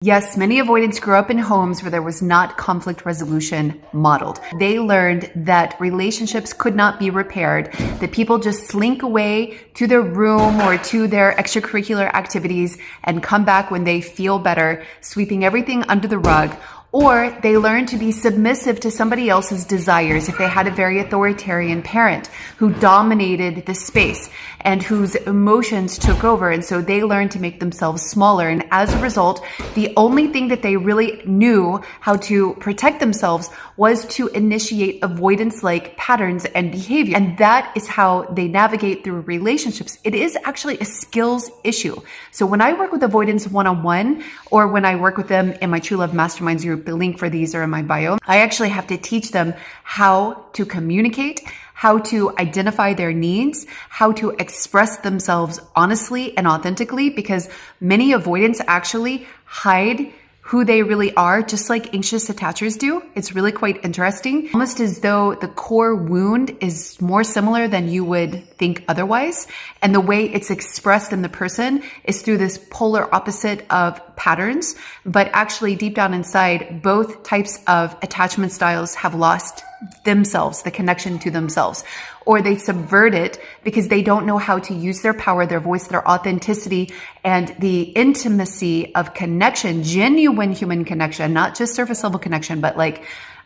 Yes, many avoidants grew up in homes where there was not conflict resolution modeled. They learned that relationships could not be repaired, that people just slink away to their room or to their extracurricular activities and come back when they feel better, sweeping everything under the rug. Or they learned to be submissive to somebody else's desires if they had a very authoritarian parent who dominated the space and whose emotions took over. And so they learned to make themselves smaller. And as a result, the only thing that they really knew how to protect themselves was to initiate avoidance-like patterns and behavior. And that is how they navigate through relationships. It is actually a skills issue. So when I work with avoidance one-on-one, or when I work with them in my True Love Masterminds group, the link for these are in my bio, I actually have to teach them how to communicate, how to identify their needs, how to express themselves honestly and authentically, because many avoidants actually hide who they really are, just like anxious attachers do. It's really quite interesting, almost as though the core wound is more similar than you would think otherwise. And the way it's expressed in the person is through this polar opposite of patterns. But actually deep down inside, both types of attachment styles have lost themselves, the connection to themselves, or they subvert it because they don't know how to use their power, their voice, their authenticity, and the intimacy of connection, genuine human connection, not just surface level connection, but like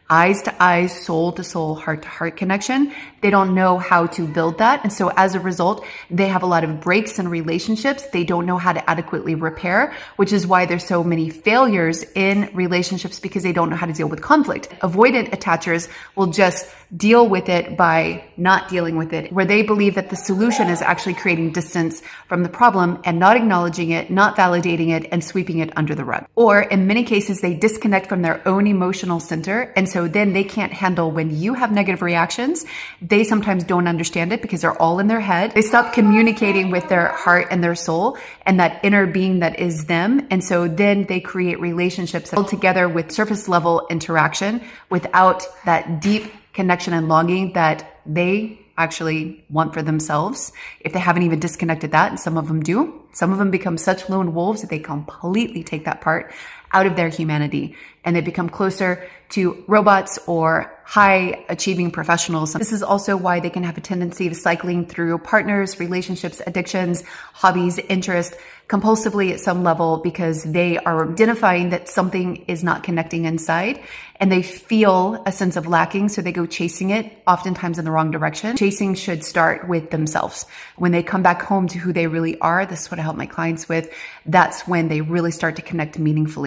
eyes to eyes, soul to soul, heart to heart connection. They don't know how to build that. And so as a result, they have a lot of breaks in relationships. They don't know how to adequately repair, which is why there's so many failures in relationships, because they don't know how to deal with conflict. Avoidant attachers will just deal with it by not dealing with it, where they believe that the solution is actually creating distance from the problem and not acknowledging it, not validating it, and sweeping it under the rug. Or in many cases, they disconnect from their own emotional center. And so then they can't handle when you have negative reactions. They sometimes don't understand it because they're all in their head. They stop communicating with their heart and their soul and that inner being that is them. And so then they create relationships that hold together with surface level interaction without that deep connection and longing that they actually want for themselves. If they haven't even disconnected that, and some of them do, some of them become such lone wolves that they completely take that part out of their humanity and they become closer to robots or high achieving professionals. This is also why they can have a tendency of cycling through partners, relationships, addictions, hobbies, interests compulsively at some level, because they are identifying that something is not connecting inside and they feel a sense of lacking. So they go chasing it, oftentimes in the wrong direction. Chasing should start with themselves. When they come back home to who they really are, this is what I help my clients with. That's when they really start to connect meaningfully.